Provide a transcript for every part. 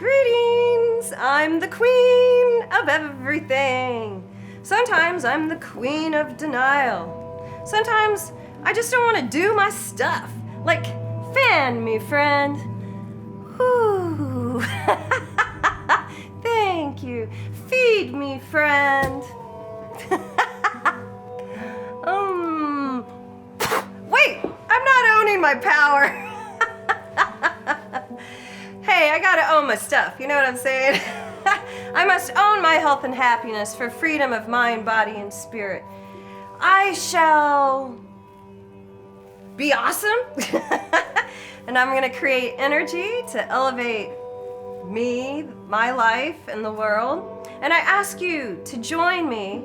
Greetings! I'm the queen of everything. Sometimes I'm the queen of denial. Sometimes I just don't want to do my stuff. Like, fan me, friend. Whew. Thank you. Feed me, friend. Wait, I'm not owning my power. Hey, I gotta own my stuff, you know what I'm saying? I must own my health and happiness for freedom of mind, body, and spirit. I shall be awesome. And I'm gonna create energy to elevate me, my life, and the world. And I ask you to join me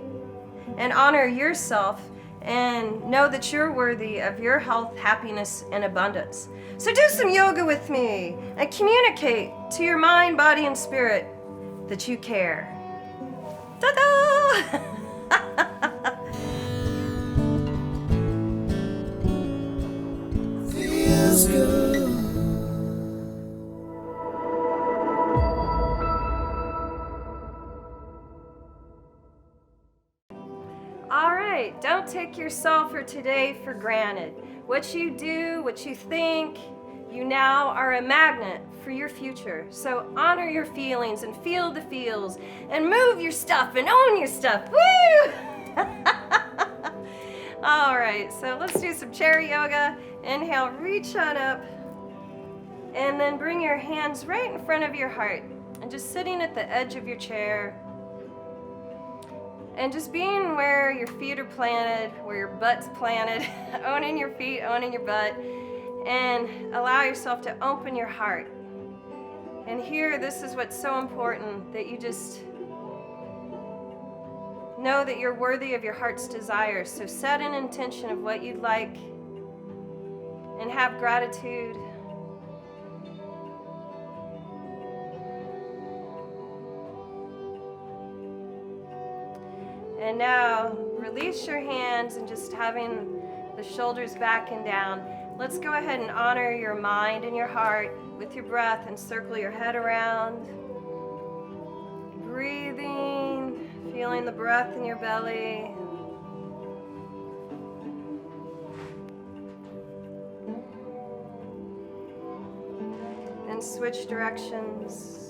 and honor yourself and know that you're worthy of your health, happiness, and abundance. So do some yoga with me and communicate to your mind, body, and spirit that you care. Ta-da! Feels good. All right, don't take yourself or today for granted. What you do, what you think, you now are a magnet for your future. So honor your feelings and feel the feels and move your stuff and own your stuff. Woo! All right, so let's do some chair yoga. Inhale, reach on up. And then bring your hands right in front of your heart and just sitting at the edge of your chair. And just being where your feet are planted, where your butt's planted, owning your feet, owning your butt, and allow yourself to open your heart. And here, this is what's so important, that you just know that you're worthy of your heart's desires. So set an intention of what you'd like and have gratitude. And now, release your hands and just having the shoulders back and down. Let's go ahead and honor your mind and your heart with your breath and circle your head around. Breathing, feeling the breath in your belly. And switch directions.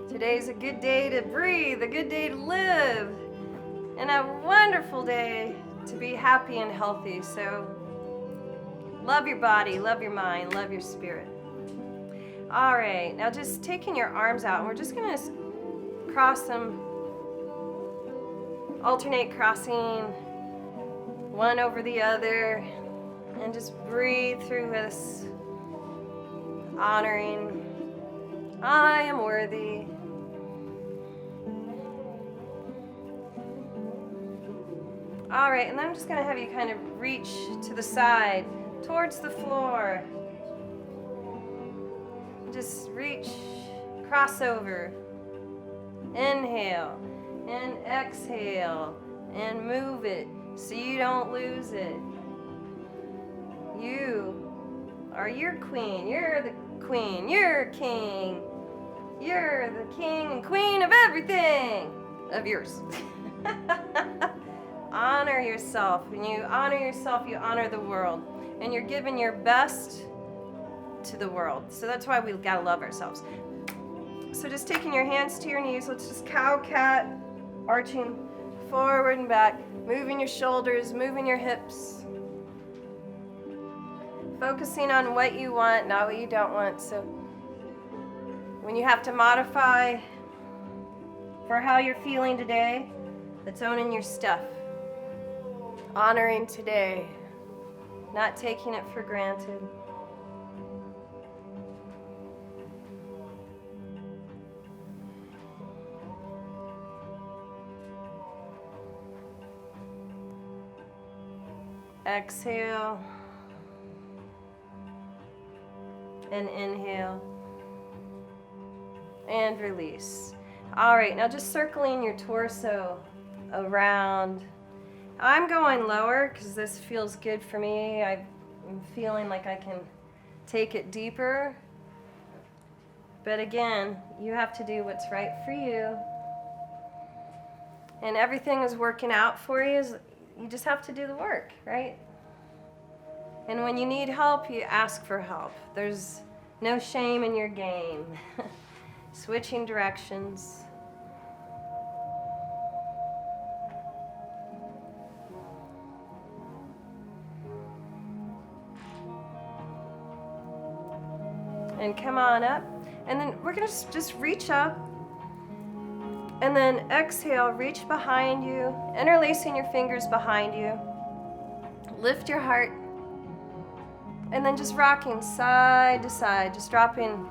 Today's a good day to breathe, a good day to live, and a wonderful day to be happy and healthy. So love your body, love your mind, love your spirit. All right, now just taking your arms out, and we're just gonna cross them, alternate crossing one over the other, and just breathe through this, honoring, I am worthy. All right, and then I'm just gonna have you kind of reach to the side, towards the floor. Just reach, cross over. Inhale, and exhale, and move it so you don't lose it. You are your queen, you're the queen, you're king. You're the king and queen of everything, of yours. Honor yourself. When you honor yourself, you honor the world. And you're giving your best to the world. So that's why we gotta love ourselves. So just taking your hands to your knees, let's just cow cat, arching forward and back, moving your shoulders, moving your hips. Focusing on what you want, not what you don't want. So when you have to modify for how you're feeling today, that's owning your stuff. Honoring today, not taking it for granted. Exhale and inhale and release. All right, now just circling your torso around. I'm going lower because this feels good for me. I'm feeling like I can take it deeper. But again, you have to do what's right for you. And everything is working out for you. You just have to do the work, right? And when you need help, you ask for help. There's no shame in your game. Switching directions. And come on up. And then we're going to just reach up. And then exhale, reach behind you, interlacing your fingers behind you. Lift your heart. And then just rocking side to side, just dropping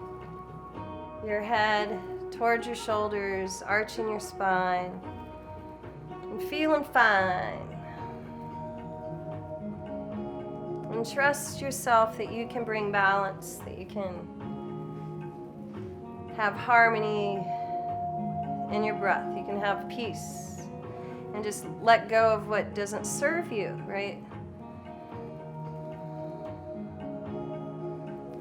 your head towards your shoulders, arching your spine, and feeling fine. And trust yourself that you can bring balance, that you can have harmony in your breath. You can have peace and just let go of what doesn't serve you, right?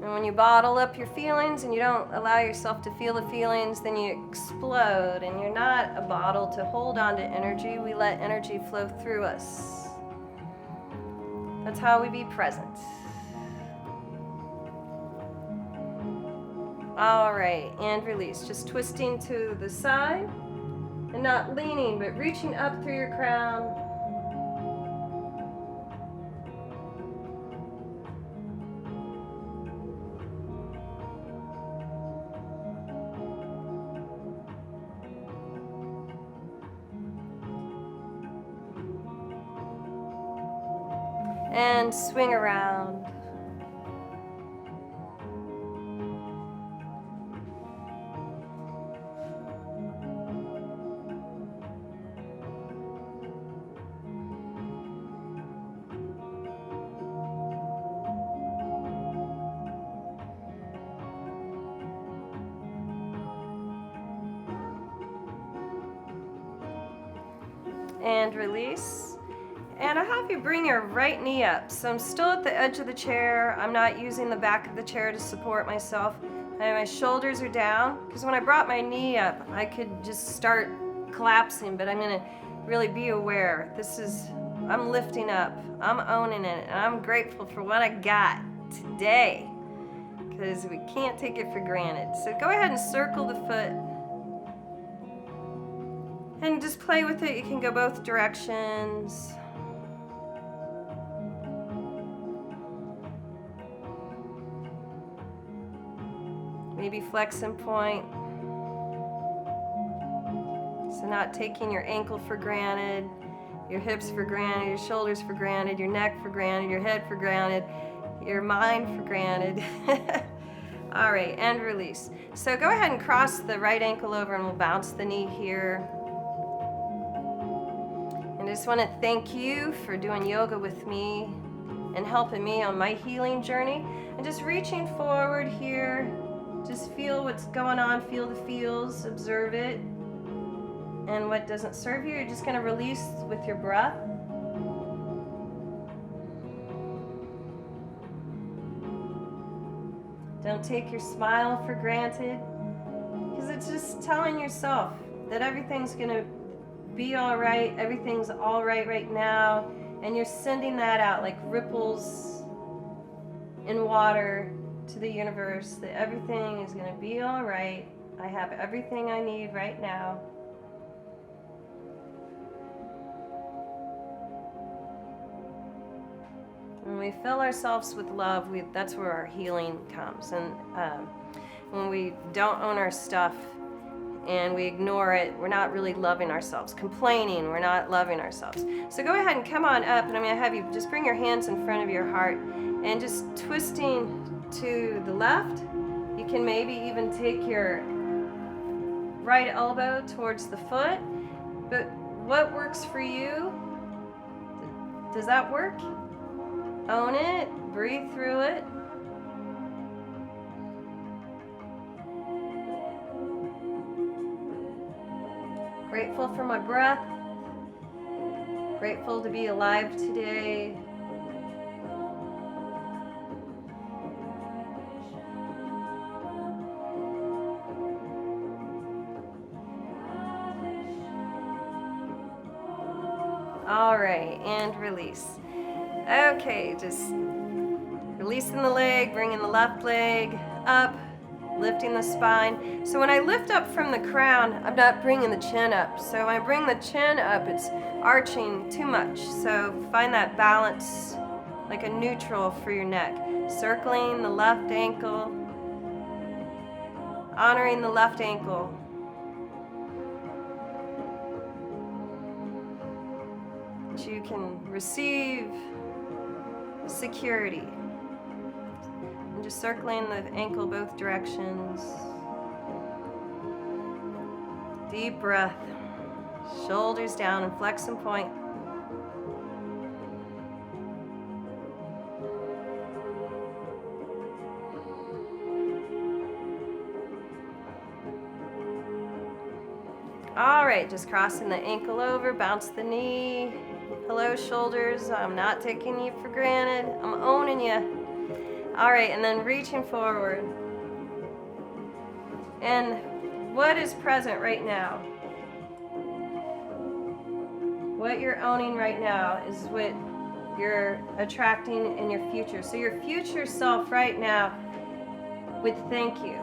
And when you bottle up your feelings and you don't allow yourself to feel the feelings, then you explode, and you're not a bottle to hold on to energy. We let energy flow through us. That's how we be present. All right, and release. Just twisting to the side and not leaning, but reaching up through your crown. And swing around. And release. And I have you bring your right knee up. So I'm still at the edge of the chair. I'm not using the back of the chair to support myself. And my shoulders are down. Because when I brought my knee up, I could just start collapsing. But I'm going to really be aware. I'm lifting up. I'm owning it. And I'm grateful for what I got today. Because we can't take it for granted. So go ahead and circle the foot. And just play with it. You can go both directions. Maybe flex and point. So not taking your ankle for granted, your hips for granted, your shoulders for granted, your neck for granted, your head for granted, your mind for granted. All right, and release. So go ahead and cross the right ankle over and we'll bounce the knee here. And I just want to thank you for doing yoga with me and helping me on my healing journey. And just reaching forward here. Just feel what's going on, feel the feels, observe it. And what doesn't serve you, you're just going to release with your breath. Don't take your smile for granted, because it's just telling yourself that everything's going to be all right, everything's all right now, and you're sending that out like ripples in water to the universe, that everything is going to be all right. I have everything I need right now. When we fill ourselves with love, that's where our healing comes. And when we don't own our stuff and we ignore it, we're not really loving ourselves. Complaining, we're not loving ourselves. So go ahead and come on up, and I'm going to have you just bring your hands in front of your heart and just twisting to the left. You can maybe even take your right elbow towards the foot. But what works for you? Does that work? Own it. Breathe through it. Grateful for my breath. Grateful to be alive today. right, and release. Okay, just releasing the leg, bringing the left leg up, lifting the spine. So when I lift up from the crown, I'm not bringing the chin up. So when I bring the chin up, it's arching too much. So find that balance, like a neutral for your neck. Circling the left ankle, honoring the left ankle. So you can receive security. And just circling the ankle both directions. Deep breath. Shoulders down and flex and point. All right, just crossing the ankle over, bounce the knee. Hello, shoulders. I'm not taking you for granted. I'm owning you. All right, and then reaching forward. And what is present right now? What you're owning right now is what you're attracting in your future. So your future self right now would thank you.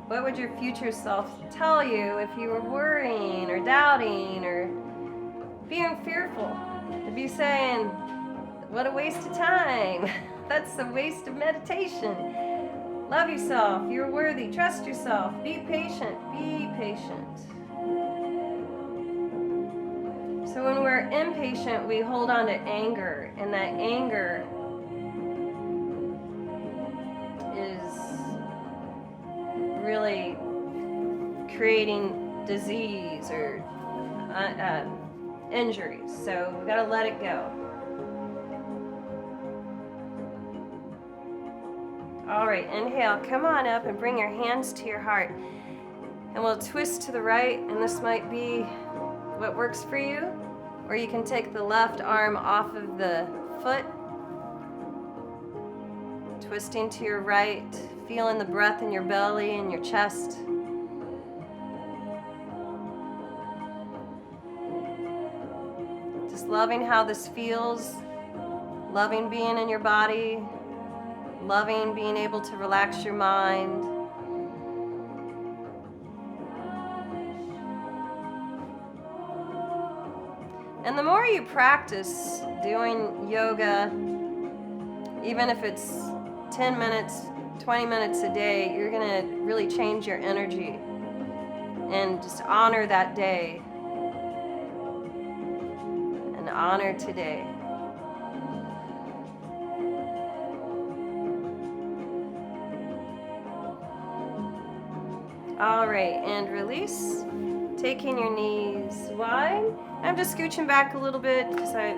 What would your future self tell you if you were worrying or doubting or being fearful? It'd be saying, what a waste of time. That's a waste of meditation. Love yourself. You're worthy. Trust yourself. Be patient. Be patient. So when we're impatient, we hold on to anger, and that anger is really creating disease or injuries. So we gotta let it go. All right, inhale, come on up and bring your hands to your heart. And we'll twist to the right, and this might be what works for you. Or you can take the left arm off of the foot, twisting to your right, feeling the breath in your belly and your chest. Just loving how this feels, loving being in your body, loving being able to relax your mind. And the more you practice doing yoga, even if it's 10 minutes, 20 minutes a day, you're gonna really change your energy and just honor that day and honor today. All right, and release. Taking your knees wide. I'm just scooching back a little bit because it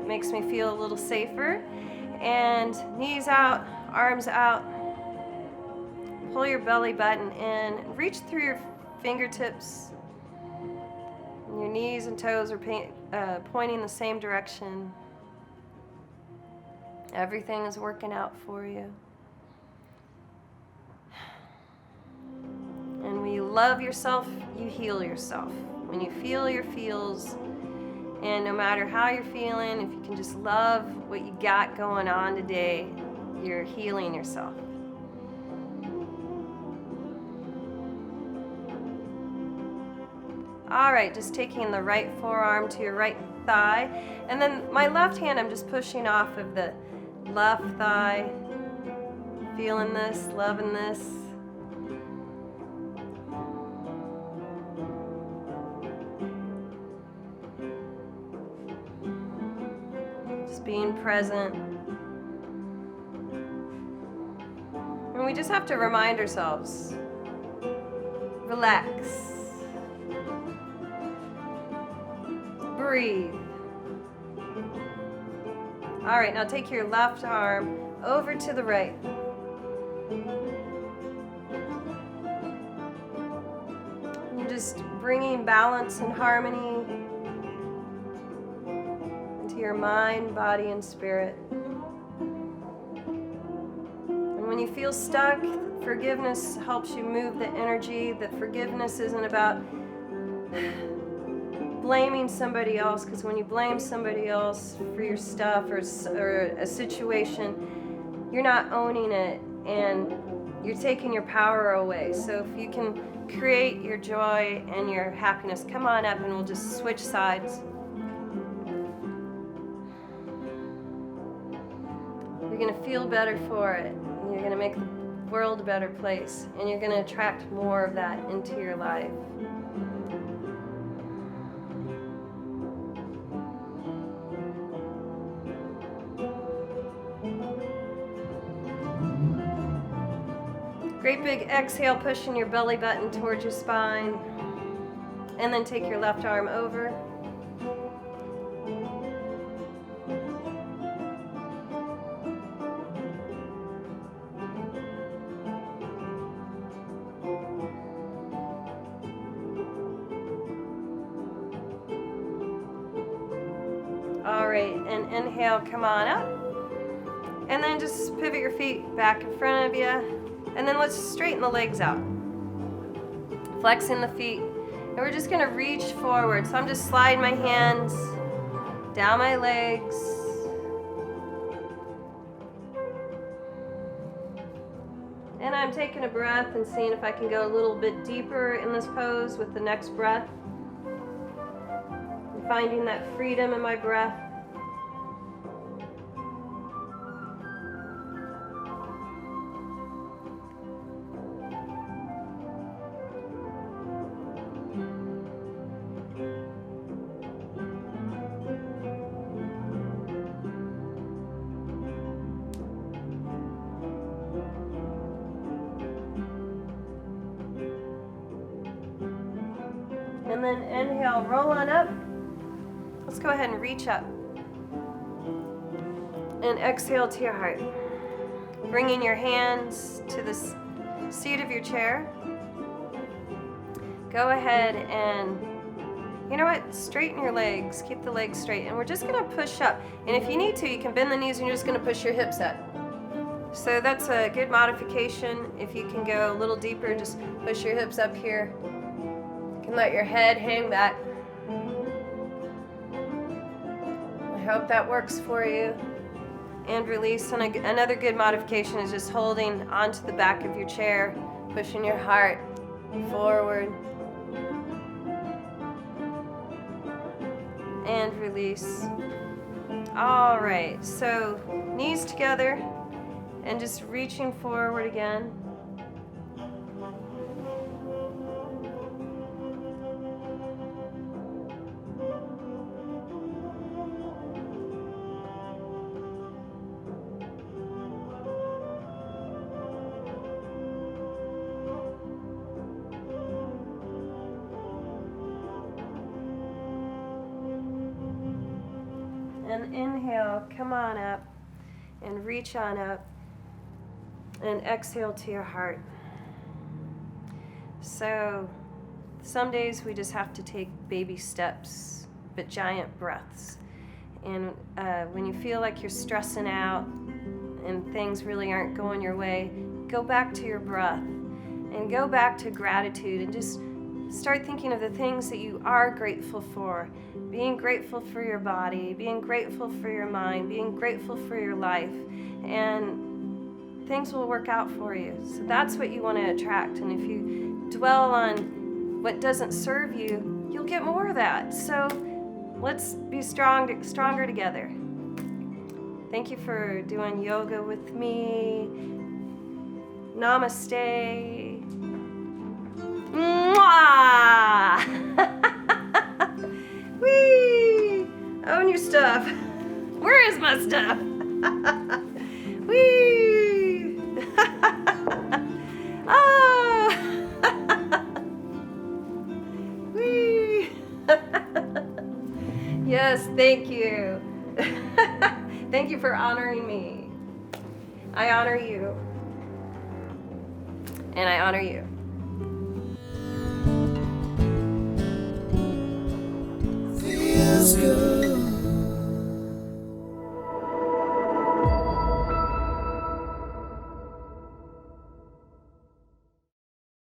makes me feel a little safer. And knees out, arms out. Pull your belly button in. Reach through your fingertips. And your knees and toes are pointing the same direction. Everything is working out for you. And when you love yourself, you heal yourself. When you feel your feels, and no matter how you're feeling, if you can just love what you got going on today, you're healing yourself. All right, just taking the right forearm to your right thigh, and then my left hand, I'm just pushing off of the left thigh, feeling this, loving this. Being present. And we just have to remind ourselves, relax, breathe. All right, now take your left arm over to the right. You're just bringing balance and harmony your mind, body, and spirit. And when you feel stuck, forgiveness helps you move the energy. That forgiveness isn't about blaming somebody else, because when you blame somebody else for your stuff or a situation, you're not owning it and you're taking your power away. So if you can create your joy and your happiness, come on up and we'll just switch sides. You're going to feel better for it. And you're going to make the world a better place. And you're going to attract more of that into your life. Great big exhale, pushing your belly button towards your spine. And then take your left arm over. All right, and inhale, come on up. And then just pivot your feet back in front of you. And then let's straighten the legs out. Flexing the feet. And we're just going to reach forward. So I'm just sliding my hands down my legs. And I'm taking a breath and seeing if I can go a little bit deeper in this pose with the next breath. I'm finding that freedom in my breath. And then inhale, roll on up. Let's go ahead and reach up. And exhale to your heart. Bringing your hands to the seat of your chair. Go ahead and, you know what, straighten your legs. Keep the legs straight. And we're just going to push up. And if you need to, you can bend the knees and you're just going to push your hips up. So that's a good modification. If you can go a little deeper, just push your hips up here. You can let your head hang back. I hope that works for you. And release. And another good modification is just holding onto the back of your chair, pushing your heart forward. And release. All right, so knees together and just reaching forward again. And inhale, come on up and reach on up and exhale to your heart. So some days we just have to take baby steps, but giant breaths. And when you feel like you're stressing out and things really aren't going your way, go back to your breath and go back to gratitude and just start thinking of the things that you are grateful for. Being grateful for your body, being grateful for your mind, being grateful for your life, and things will work out for you. So that's what you want to attract. And if you dwell on what doesn't serve you, you'll get more of that. So let's be stronger together. Thank you for doing yoga with me. Namaste. Mwah! Whee! Own your stuff. Where is my stuff? Whee! Oh! Whee! Yes, thank you. Thank you for honoring me. I honor you. And I honor you. Feels good.